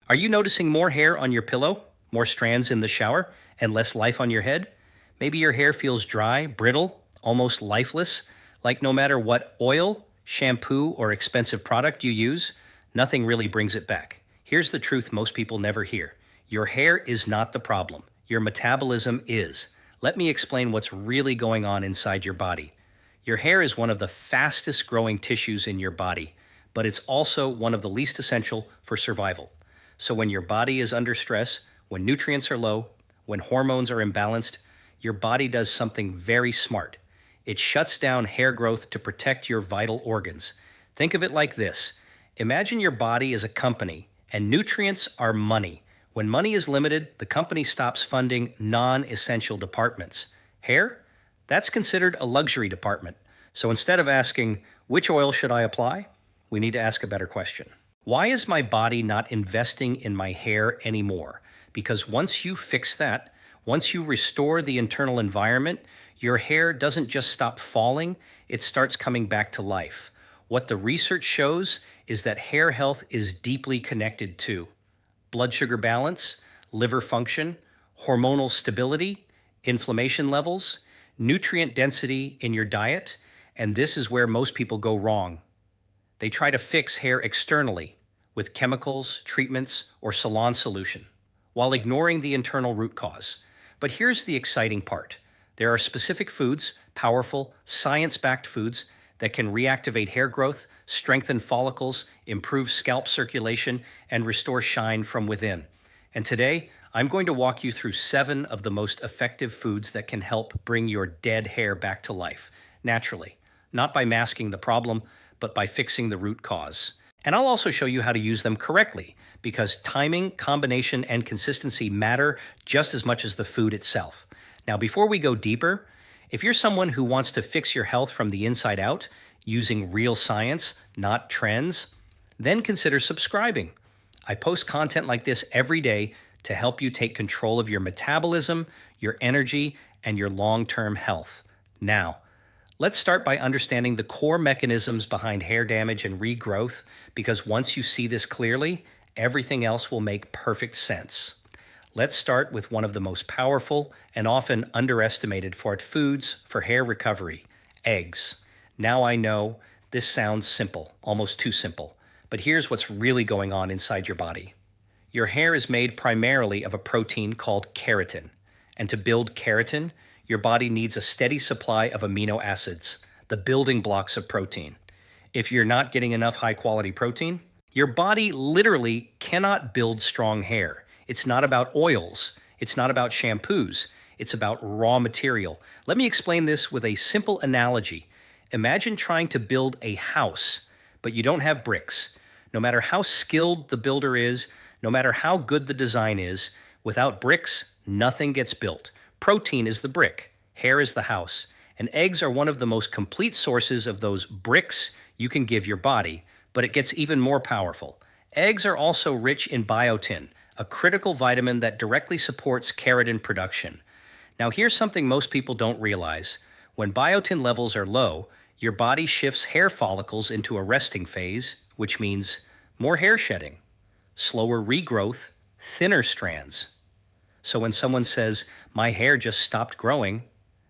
Are you noticing more hair on your pillow, more strands in the shower, and less life on your head? Maybe your hair feels dry, brittle, almost lifeless, like no matter what oil, shampoo, or expensive product you use, nothing really brings it back. Here's the truth most people never hear. Your hair is not the problem. Your metabolism is. Let me explain what's really going on inside your body. Your hair is one of the fastest growing tissues in your body, but it's also one of the least essential for survival. So when your body is under stress, when nutrients are low, when hormones are imbalanced, your body does something very smart. It shuts down hair growth to protect your vital organs. Think of it like this. Imagine your body is a company, and nutrients are money. When money is limited, the company stops funding non-essential departments. Hair? That's considered a luxury department. So instead of asking, which oil should I apply? We need to ask a better question. Why is my body not investing in my hair anymore? Because once you fix that, once you restore the internal environment, your hair doesn't just stop falling, it starts coming back to life. What the research shows is that hair health is deeply connected to blood sugar balance, liver function, hormonal stability, inflammation levels, nutrient density in your diet, and this is where most people go wrong. They try to fix hair externally with chemicals, treatments, or salon solution, while ignoring the internal root cause. But here's the exciting part. There are specific foods, powerful, science-backed foods that can reactivate hair growth, strengthen follicles, improve scalp circulation, and restore shine from within. And today, I'm going to walk you through 7 of the most effective foods that can help bring your dead hair back to life, naturally, not by masking the problem, but by fixing the root cause. And I'll also show you how to use them correctly, because timing, combination, and consistency matter just as much as the food itself. Now, before we go deeper, if you're someone who wants to fix your health from the inside out, using real science, not trends, then consider subscribing. I post content like this every day to help you take control of your metabolism, your energy, and your long-term health. Now, let's start by understanding the core mechanisms behind hair damage and regrowth, because once you see this clearly, everything else will make perfect sense. Let's start with one of the most powerful and often underestimated foods for hair recovery, eggs. Now I know this sounds simple, almost too simple, but here's what's really going on inside your body. Your hair is made primarily of a protein called keratin, and to build keratin, your body needs a steady supply of amino acids, the building blocks of protein. If you're not getting enough high-quality protein, your body literally cannot build strong hair. It's not about oils. It's not about shampoos. It's about raw material. Let me explain this with a simple analogy. Imagine trying to build a house, but you don't have bricks. No matter how skilled the builder is, no matter how good the design is, without bricks, nothing gets built. Protein is the brick, hair is the house, and eggs are one of the most complete sources of those bricks you can give your body, but it gets even more powerful. Eggs are also rich in biotin, a critical vitamin that directly supports keratin production. Now here's something most people don't realize. When biotin levels are low, your body shifts hair follicles into a resting phase, which means more hair shedding, slower regrowth, thinner strands. So when someone says, my hair just stopped growing,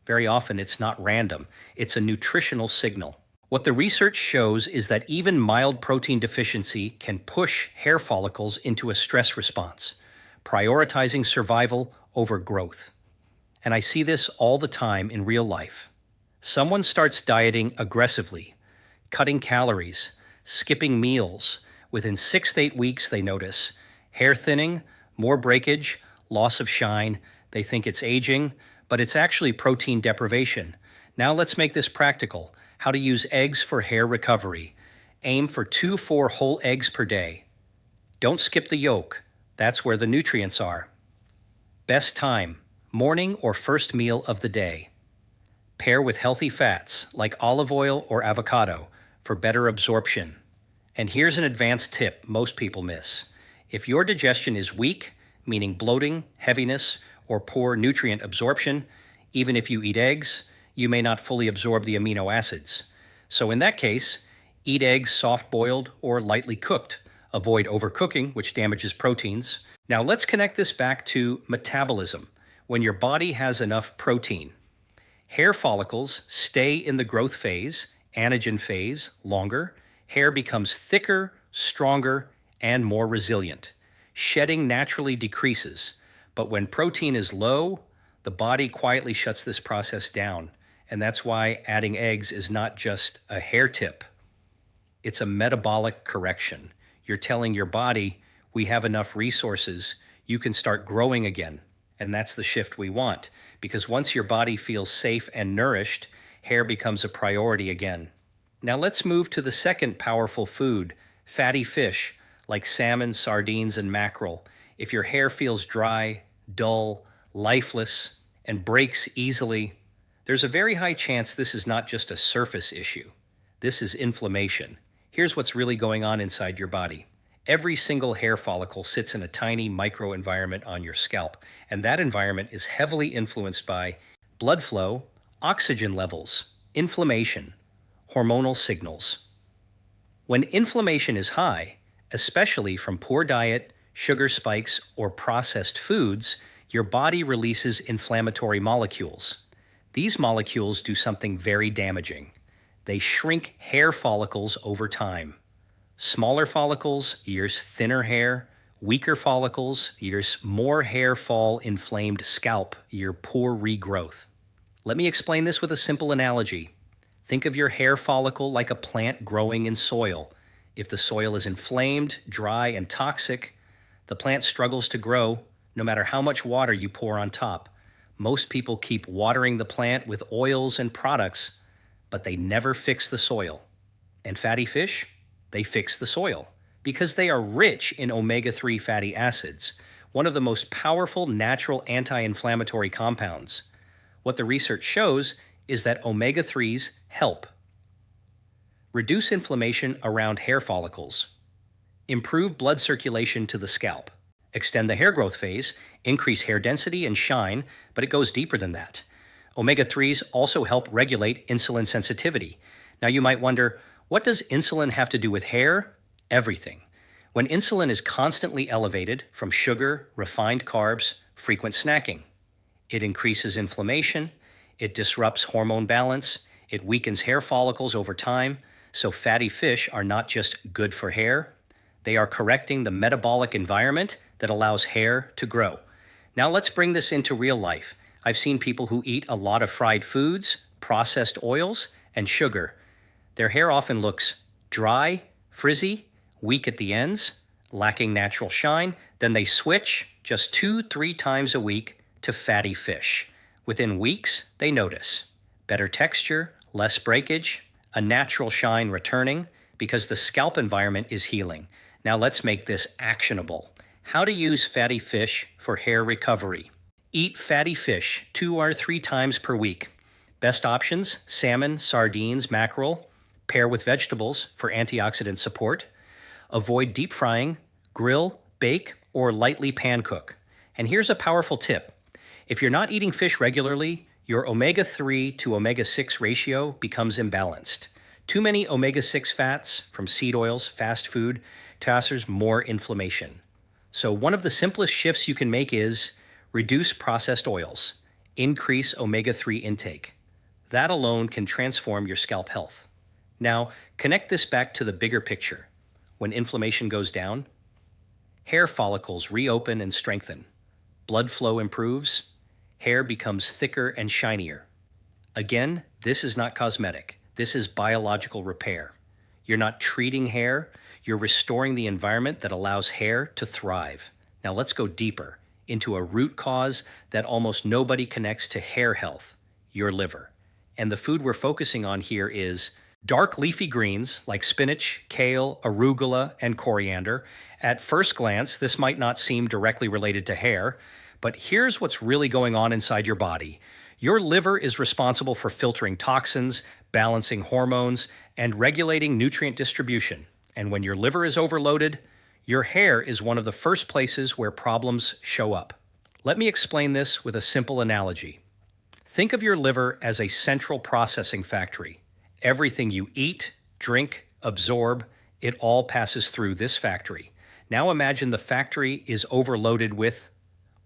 very often it's not random. It's a nutritional signal. What the research shows is that even mild protein deficiency can push hair follicles into a stress response, prioritizing survival over growth. And I see this all the time in real life. Someone starts dieting aggressively, cutting calories, skipping meals. Within 6 to 8 weeks, they notice hair thinning, more breakage, loss of shine. They think it's aging, but it's actually protein deprivation. Now let's make this practical. How to use eggs for hair recovery. Aim for 2-4 whole eggs per day. Don't skip the yolk. That's where the nutrients are. Best time, morning or first meal of the day. Pair with healthy fats like olive oil or avocado for better absorption. And here's an advanced tip most people miss. If your digestion is weak, meaning bloating, heaviness, or poor nutrient absorption, even if you eat eggs, you may not fully absorb the amino acids. So in that case, eat eggs soft-boiled or lightly cooked. Avoid overcooking, which damages proteins. Now let's connect this back to metabolism. When your body has enough protein, hair follicles stay in the growth phase, anagen phase, longer. Hair becomes thicker, stronger, and more resilient. Shedding naturally decreases, but when protein is low, the body quietly shuts this process down. And that's why adding eggs is not just a hair tip. It's a metabolic correction. You're telling your body, we have enough resources, you can start growing again. And that's the shift we want, because once your body feels safe and nourished, hair becomes a priority again. Now let's move to the second powerful food, fatty fish, like salmon, sardines, and mackerel. If your hair feels dry, dull, lifeless, and breaks easily, there's a very high chance this is not just a surface issue. This is inflammation. Here's what's really going on inside your body. Every single hair follicle sits in a tiny microenvironment on your scalp, and that environment is heavily influenced by blood flow, oxygen levels, inflammation, hormonal signals. When inflammation is high, especially from poor diet, sugar spikes, or processed foods, your body releases inflammatory molecules. These molecules do something very damaging. They shrink hair follicles over time. Smaller follicles yields thinner hair. Weaker follicles yields more hair fall. Inflamed scalp yields poor regrowth. Let me explain this with a simple analogy. Think of your hair follicle like a plant growing in soil. If the soil is inflamed, dry, and toxic, the plant struggles to grow no matter how much water you pour on top. Most people keep watering the plant with oils and products, but they never fix the soil. And fatty fish? They fix the soil because they are rich in omega-3 fatty acids, one of the most powerful natural anti-inflammatory compounds. What the research shows is that omega-3s help reduce inflammation around hair follicles, improve blood circulation to the scalp, extend the hair growth phase, increase hair density and shine, but it goes deeper than that. Omega-3s also help regulate insulin sensitivity. Now you might wonder, what does insulin have to do with hair? Everything. When insulin is constantly elevated from sugar, refined carbs, frequent snacking, it increases inflammation, it disrupts hormone balance, it weakens hair follicles over time, so fatty fish are not just good for hair, they are correcting the metabolic environment that allows hair to grow. Now let's bring this into real life. I've seen people who eat a lot of fried foods, processed oils, and sugar. Their hair often looks dry, frizzy, weak at the ends, lacking natural shine. Then they switch just 2-3 times a week to fatty fish. Within weeks, they notice better texture, less breakage, a natural shine returning because the scalp environment is healing. Now let's make this actionable. How to use fatty fish for hair recovery. Eat fatty fish 2 or 3 times per week. Best options, salmon, sardines, mackerel. Pair with vegetables for antioxidant support. Avoid deep frying, grill, bake, or lightly pan cook. And here's a powerful tip. If you're not eating fish regularly, your omega-3 to omega-6 ratio becomes imbalanced. Too many omega-6 fats from seed oils, fast food, causes more inflammation. So one of the simplest shifts you can make is reduce processed oils, increase omega-3 intake. That alone can transform your scalp health. Now, connect this back to the bigger picture. When inflammation goes down, hair follicles reopen and strengthen. Blood flow improves. Hair becomes thicker and shinier. Again, this is not cosmetic. This is biological repair. You're not treating hair. You're restoring the environment that allows hair to thrive. Now let's go deeper into a root cause that almost nobody connects to hair health, your liver. And the food we're focusing on here is dark leafy greens like spinach, kale, arugula, and coriander. At first glance, this might not seem directly related to hair, but here's what's really going on inside your body. Your liver is responsible for filtering toxins, balancing hormones, and regulating nutrient distribution. And when your liver is overloaded, your hair is one of the first places where problems show up. Let me explain this with a simple analogy. Think of your liver as a central processing factory. Everything you eat, drink, absorb, It all passes through this factory. Now imagine the factory is overloaded with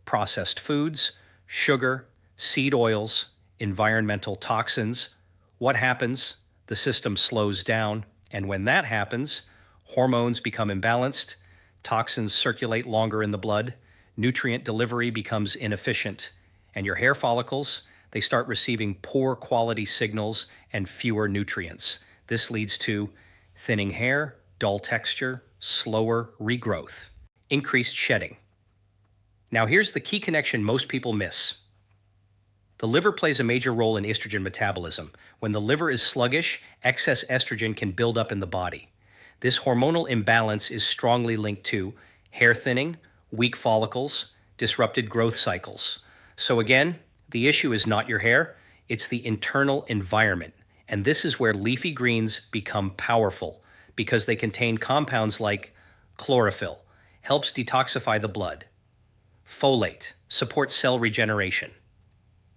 processed foods, sugar, seed oils, environmental toxins. What happens? The system slows down, and when that happens, hormones become imbalanced, toxins circulate longer in the blood, nutrient delivery becomes inefficient, and your hair follicles, they start receiving poor quality signals and fewer nutrients. This leads to thinning hair, dull texture, slower regrowth, increased shedding. Now here's the key connection most people miss. The liver plays a major role in estrogen metabolism. When the liver is sluggish, excess estrogen can build up in the body. This hormonal imbalance is strongly linked to hair thinning, weak follicles, disrupted growth cycles. So again, the issue is not your hair, it's the internal environment. And this is where leafy greens become powerful because they contain compounds like chlorophyll, helps detoxify the blood, folate, supports cell regeneration,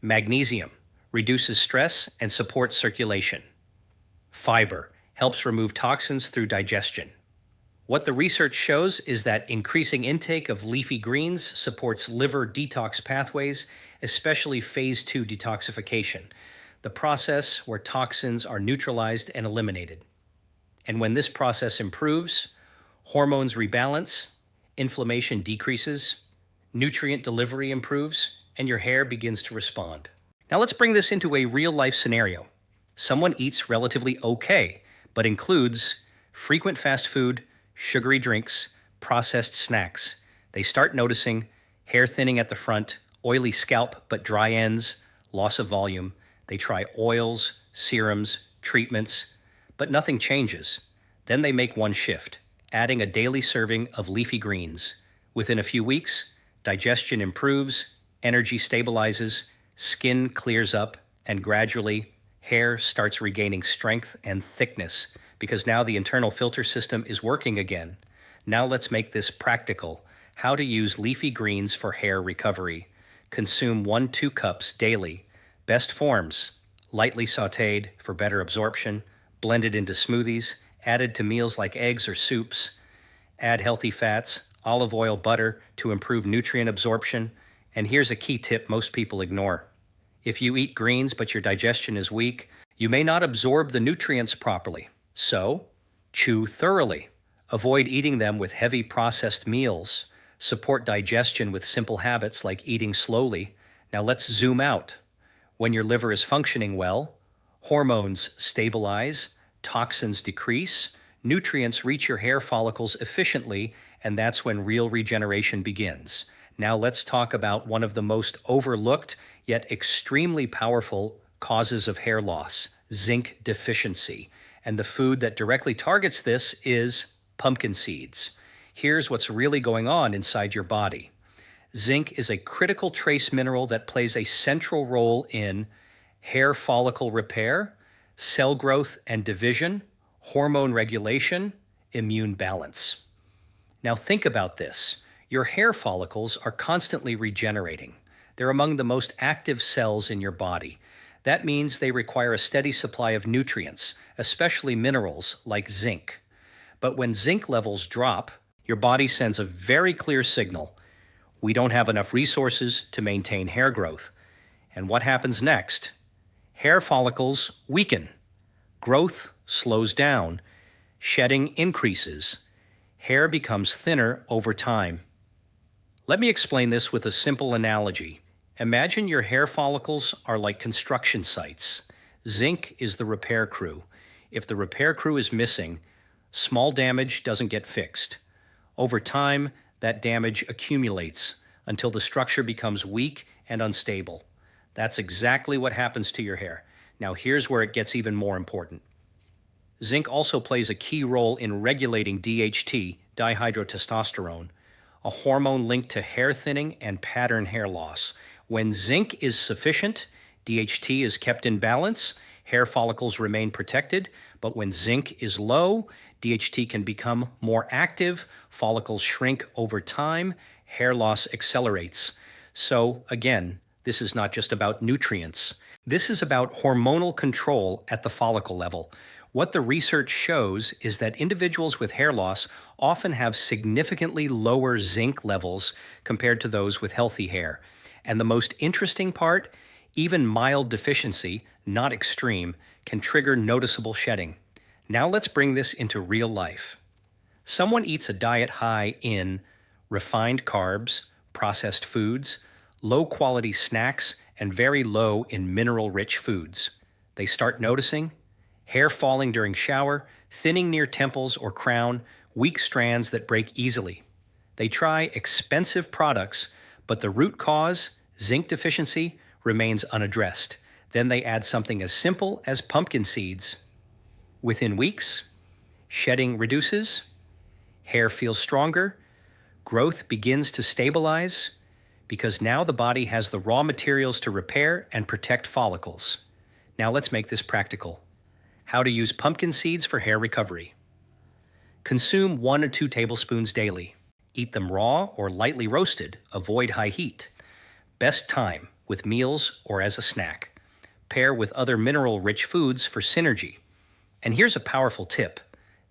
magnesium, reduces stress and supports circulation, fiber, helps remove toxins through digestion. What the research shows is that increasing intake of leafy greens supports liver detox pathways, especially phase 2 detoxification, the process where toxins are neutralized and eliminated. And when this process improves, hormones rebalance, inflammation decreases, nutrient delivery improves, and your hair begins to respond. Now let's bring this into a real-life scenario. Someone eats relatively okay, but includes frequent fast food, sugary drinks, processed snacks. They start noticing hair thinning at the front, oily scalp but dry ends, loss of volume. They try oils, serums, treatments, but nothing changes. Then they make one shift, adding a daily serving of leafy greens. Within a few weeks, digestion improves, energy stabilizes, skin clears up, and gradually, hair starts regaining strength and thickness because now the internal filter system is working again. Now let's make this practical. How to use leafy greens for hair recovery. Consume 1-2 cups daily. Best forms, lightly sautéed for better absorption, blended into smoothies, added to meals like eggs or soups. Add healthy fats, olive oil, butter to improve nutrient absorption. And here's a key tip most people ignore. If you eat greens but your digestion is weak, you may not absorb the nutrients properly. So, chew thoroughly. Avoid eating them with heavy processed meals. Support digestion with simple habits like eating slowly. Now let's zoom out. When your liver is functioning well, hormones stabilize, toxins decrease, nutrients reach your hair follicles efficiently, and that's when real regeneration begins. Now let's talk about one of the most overlooked yet extremely powerful causes of hair loss, zinc deficiency. And the food that directly targets this is pumpkin seeds. Here's what's really going on inside your body. Zinc is a critical trace mineral that plays a central role in hair follicle repair, cell growth and division, hormone regulation, immune balance. Now think about this. Your hair follicles are constantly regenerating. They're among the most active cells in your body. That means they require a steady supply of nutrients, especially minerals like zinc. But when zinc levels drop, your body sends a very clear signal. We don't have enough resources to maintain hair growth. And what happens next? Hair follicles weaken. Growth slows down. Shedding increases. Hair becomes thinner over time. Let me explain this with a simple analogy. Imagine your hair follicles are like construction sites. Zinc is the repair crew. If the repair crew is missing, small damage doesn't get fixed. Over time, that damage accumulates until the structure becomes weak and unstable. That's exactly what happens to your hair. Now here's where it gets even more important. Zinc also plays a key role in regulating DHT, dihydrotestosterone, a hormone linked to hair thinning and pattern hair loss. When zinc is sufficient, DHT is kept in balance, hair follicles remain protected, but when zinc is low, DHT can become more active, follicles shrink over time, hair loss accelerates. So again, this is not just about nutrients. This is about hormonal control at the follicle level. What the research shows is that individuals with hair loss often have significantly lower zinc levels compared to those with healthy hair. And the most interesting part, even mild deficiency, not extreme, can trigger noticeable shedding. Now let's bring this into real life. Someone eats a diet high in refined carbs, processed foods, low-quality snacks, and very low in mineral-rich foods. They start noticing hair falling during shower, thinning near temples or crown, weak strands that break easily. They try expensive products, but the root cause, zinc deficiency, remains unaddressed. Then they add something as simple as pumpkin seeds. Within weeks, shedding reduces, hair feels stronger, growth begins to stabilize, because now the body has the raw materials to repair and protect follicles. Now let's make this practical. How to use pumpkin seeds for hair recovery. Consume 1 or 2 tablespoons daily. Eat them raw or lightly roasted. Avoid high heat. Best time, with meals or as a snack. Pair with other mineral-rich foods for synergy. And here's a powerful tip.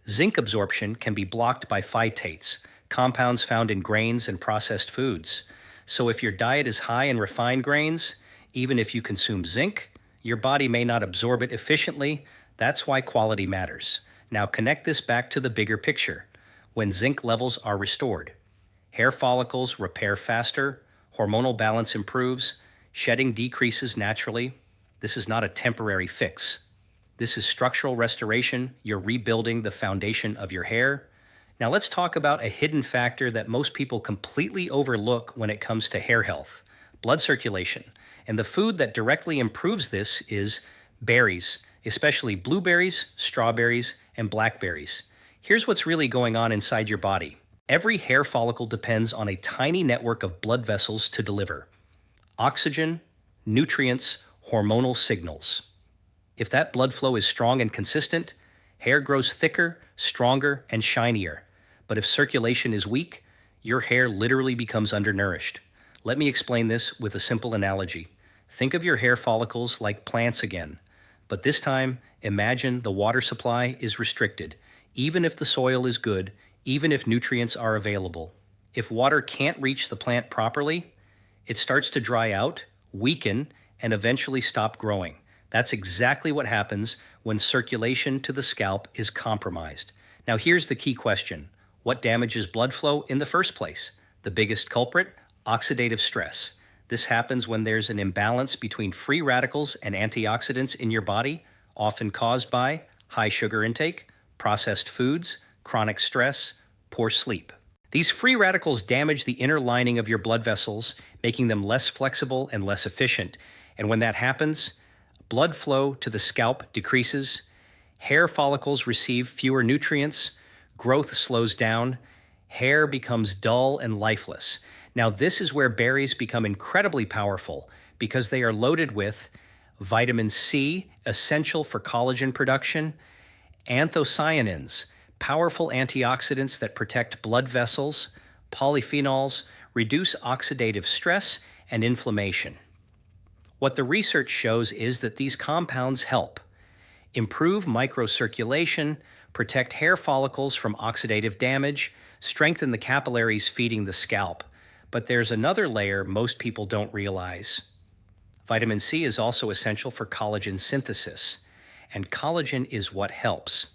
Zinc absorption can be blocked by phytates, compounds found in grains and processed foods. So if your diet is high in refined grains, even if you consume zinc, your body may not absorb it efficiently. That's why quality matters. Now connect this back to the bigger picture. When zinc levels are restored, hair follicles repair faster, hormonal balance improves, shedding decreases naturally. This is not a temporary fix. This is structural restoration. You're rebuilding the foundation of your hair. Now let's talk about a hidden factor that most people completely overlook when it comes to hair health: blood circulation. And the food that directly improves this is berries, especially blueberries, strawberries, and blackberries. Here's what's really going on inside your body. Every hair follicle depends on a tiny network of blood vessels to deliver oxygen, nutrients, hormonal signals. If that blood flow is strong and consistent, hair grows thicker, stronger, and shinier. But if circulation is weak, your hair literally becomes undernourished. Let me explain this with a simple analogy. Think of your hair follicles like plants again. But this time, imagine the water supply is restricted, even if the soil is good, even if nutrients are available. If water can't reach the plant properly, it starts to dry out, weaken, and eventually stop growing. That's exactly what happens when circulation to the scalp is compromised. Now here's the key question. What damages blood flow in the first place? The biggest culprit? Oxidative stress. This happens when there's an imbalance between free radicals and antioxidants in your body, often caused by high sugar intake, processed foods, chronic stress, poor sleep. These free radicals damage the inner lining of your blood vessels, making them less flexible and less efficient. And when that happens, blood flow to the scalp decreases, hair follicles receive fewer nutrients, growth slows down, hair becomes dull and lifeless. Now, this is where berries become incredibly powerful because they are loaded with vitamin C, essential for collagen production, anthocyanins, powerful antioxidants that protect blood vessels, polyphenols, reduce oxidative stress and inflammation. What the research shows is that these compounds help improve microcirculation, protect hair follicles from oxidative damage, strengthen the capillaries feeding the scalp. But there's another layer most people don't realize. Vitamin C is also essential for collagen synthesis, and collagen is what helps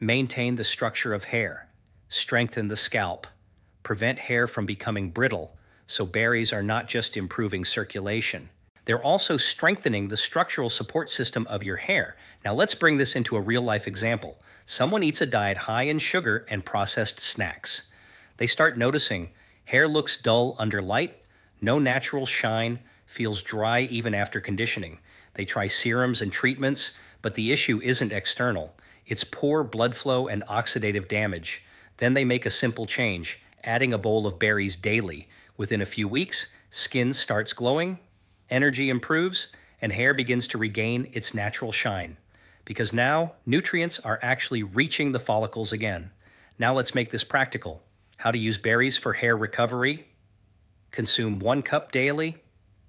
maintain the structure of hair, strengthen the scalp, prevent hair from becoming brittle, so berries are not just improving circulation. They're also strengthening the structural support system of your hair. Now let's bring this into a real-life example. Someone eats a diet high in sugar and processed snacks. They start noticing hair looks dull under light, no natural shine, feels dry even after conditioning. They try serums and treatments, but the issue isn't external. It's poor blood flow and oxidative damage. Then they make a simple change, adding a bowl of berries daily. Within a few weeks, skin starts glowing, energy improves, and hair begins to regain its natural shine. Because now, nutrients are actually reaching the follicles again. Now let's make this practical. How to use berries for hair recovery. Consume 1 cup daily.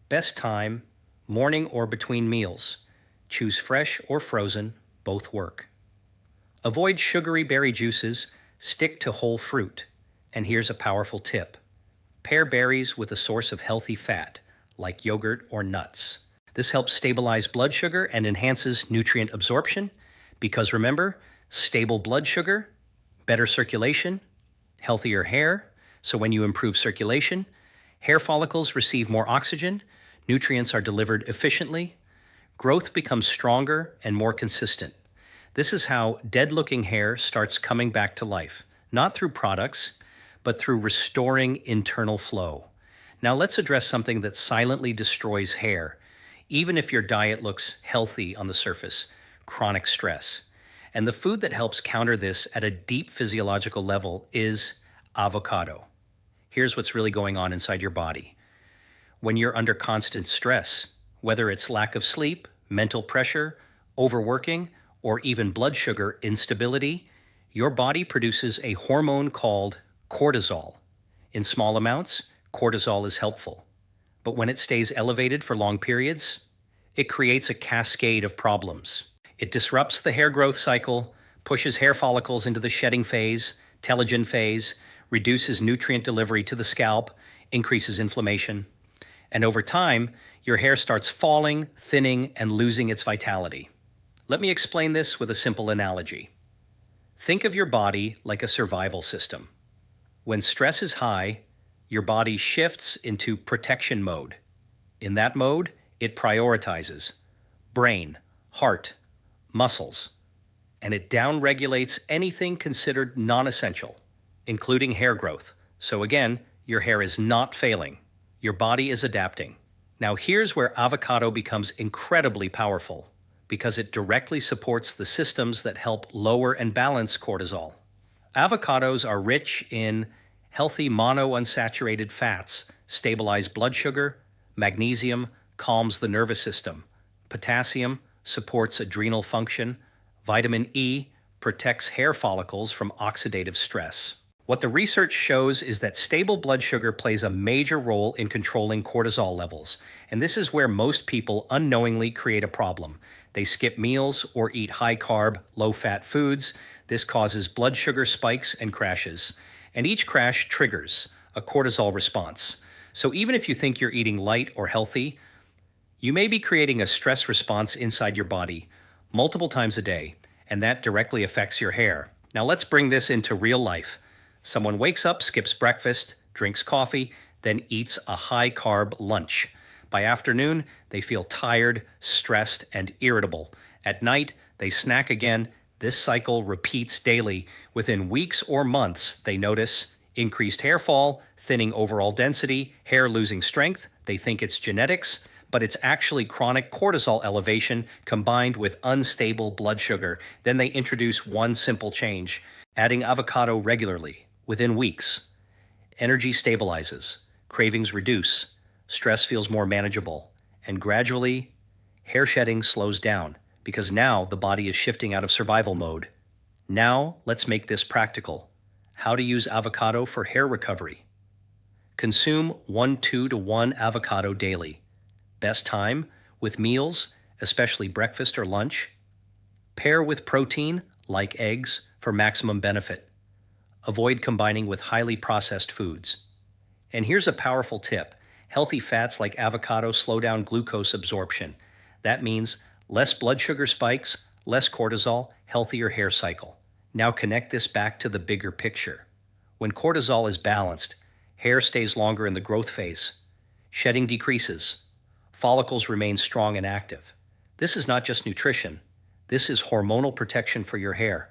Best time, morning or between meals. Choose fresh or frozen, both work. Avoid sugary berry juices, stick to whole fruit. And here's a powerful tip. Pair berries with a source of healthy fat, like yogurt or nuts. This helps stabilize blood sugar and enhances nutrient absorption because remember, stable blood sugar, better circulation, healthier hair. So when you improve circulation, hair follicles receive more oxygen, nutrients are delivered efficiently, growth becomes stronger and more consistent. This is how dead-looking hair starts coming back to life, not through products, but through restoring internal flow. Now let's address something that silently destroys hair, even if your diet looks healthy on the surface: chronic stress. And the food that helps counter this at a deep physiological level is avocado. Here's what's really going on inside your body. When you're under constant stress, whether it's lack of sleep, mental pressure, overworking, or even blood sugar instability, your body produces a hormone called cortisol. In small amounts, cortisol is helpful. But when it stays elevated for long periods, it creates a cascade of problems. It disrupts the hair growth cycle, pushes hair follicles into the shedding phase, telogen phase, reduces nutrient delivery to the scalp, increases inflammation. And over time, your hair starts falling, thinning, and losing its vitality. Let me explain this with a simple analogy. Think of your body like a survival system. When stress is high, your body shifts into protection mode. In that mode, it prioritizes brain, heart, muscles, and it downregulates anything considered non-essential, including hair growth. So again, your hair is not failing. Your body is adapting. Now here's where avocado becomes incredibly powerful, because it directly supports the systems that help lower and balance cortisol. Avocados are rich in healthy monounsaturated fats, stabilize blood sugar, magnesium calms the nervous system, potassium supports adrenal function, vitamin E protects hair follicles from oxidative stress. What the research shows is that stable blood sugar plays a major role in controlling cortisol levels, and this is where most people unknowingly create a problem. They skip meals or eat high-carb, low-fat foods. This causes blood sugar spikes and crashes, and each crash triggers a cortisol response. So even if you think you're eating light or healthy, you may be creating a stress response inside your body multiple times a day, and that directly affects your hair. Now let's bring this into real life. Someone wakes up, skips breakfast, drinks coffee, then eats a high-carb lunch. By afternoon, they feel tired, stressed, and irritable. At night, they snack again. This cycle repeats daily. Within weeks or months, they notice increased hair fall, thinning overall density, hair losing strength. They think it's genetics, but it's actually chronic cortisol elevation combined with unstable blood sugar. Then they introduce one simple change: adding avocado regularly. Within weeks, energy stabilizes, cravings reduce, stress feels more manageable, and gradually, hair shedding slows down because now the body is shifting out of survival mode. Now, let's make this practical. How to use avocado for hair recovery. Consume 1 to 1 avocado daily. Best time with meals, especially breakfast or lunch. Pair with protein, like eggs, for maximum benefit. Avoid combining with highly processed foods. And here's a powerful tip. Healthy fats like avocado slow down glucose absorption. That means less blood sugar spikes, less cortisol, healthier hair cycle. Now connect this back to the bigger picture. When cortisol is balanced, hair stays longer in the growth phase. Shedding decreases. Follicles remain strong and active. This is not just nutrition. This is hormonal protection for your hair.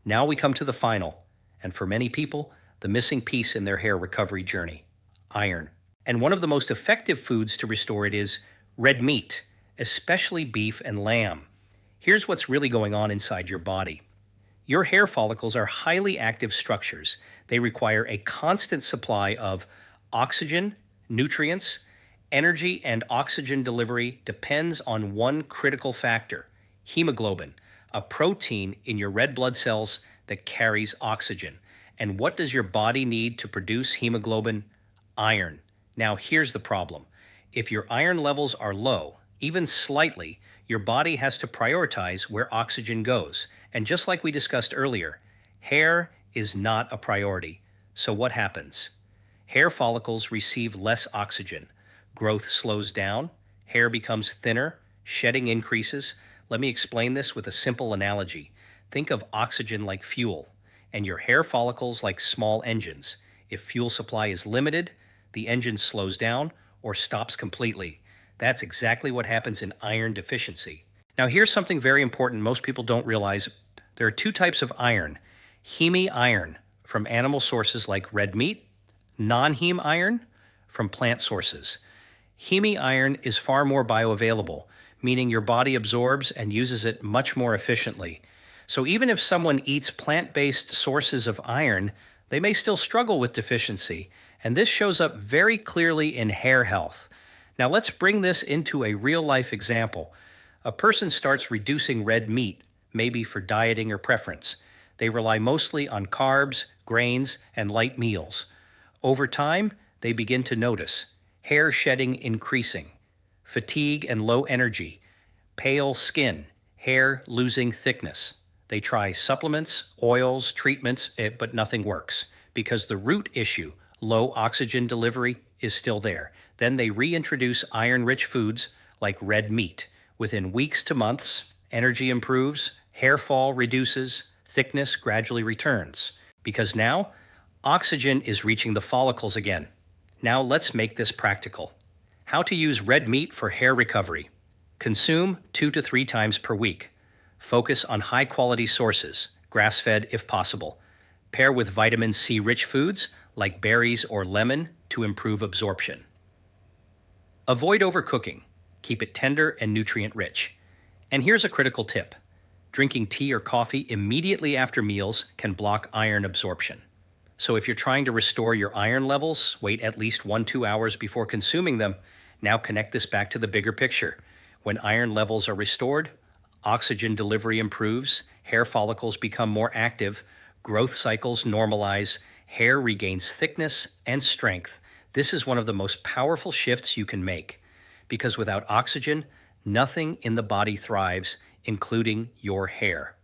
Now we come to the final, and for many people, the missing piece in their hair recovery journey: iron. And one of the most effective foods to restore it is red meat, especially beef and lamb. Here's what's really going on inside your body. Your hair follicles are highly active structures. They require a constant supply of oxygen, nutrients. Energy and oxygen delivery depends on one critical factor: hemoglobin, a protein in your red blood cells that carries oxygen. And what does your body need to produce hemoglobin? Iron. Now here's the problem. If your iron levels are low, even slightly, your body has to prioritize where oxygen goes, And just like we discussed earlier, hair is not a priority. So what happens? Hair follicles receive less oxygen. Growth slows down, hair becomes thinner, shedding increases. Let me explain this with a simple analogy. Think of oxygen like fuel, and your hair follicles like small engines. If fuel supply is limited, the engine slows down or stops completely. That's exactly what happens in iron deficiency. Now, here's something very important most people don't realize. There are two types of iron: heme iron from animal sources like red meat, non-heme iron from plant sources. Heme iron is far more bioavailable, meaning your body absorbs and uses it much more efficiently. So even if someone eats plant-based sources of iron, they may still struggle with deficiency, and this shows up very clearly in hair health. Now let's bring this into a real-life example. A person starts reducing red meat, maybe for dieting or preference. They rely mostly on carbs, grains, and light meals. Over time, they begin to notice hair shedding increasing, fatigue and low energy, pale skin, hair losing thickness. They try supplements, oils, treatments, but nothing works because the root issue, low oxygen delivery, is still there. Then they reintroduce iron-rich foods like red meat. Within weeks to months, energy improves, hair fall reduces, thickness gradually returns. Because now, oxygen is reaching the follicles again. Now let's make this practical. How to use red meat for hair recovery. Consume 2 to 3 times per week. Focus on high-quality sources, grass-fed if possible. Pair with vitamin C-rich foods like berries or lemon to improve absorption. Avoid overcooking. Keep it tender and nutrient-rich. And here's a critical tip. Drinking tea or coffee immediately after meals can block iron absorption. So if you're trying to restore your iron levels, wait at least 1-2 hours before consuming them. Now connect this back to the bigger picture. When iron levels are restored, oxygen delivery improves, hair follicles become more active, growth cycles normalize, hair regains thickness and strength. This is one of the most powerful shifts you can make. Because without oxygen, nothing in the body thrives, including your hair.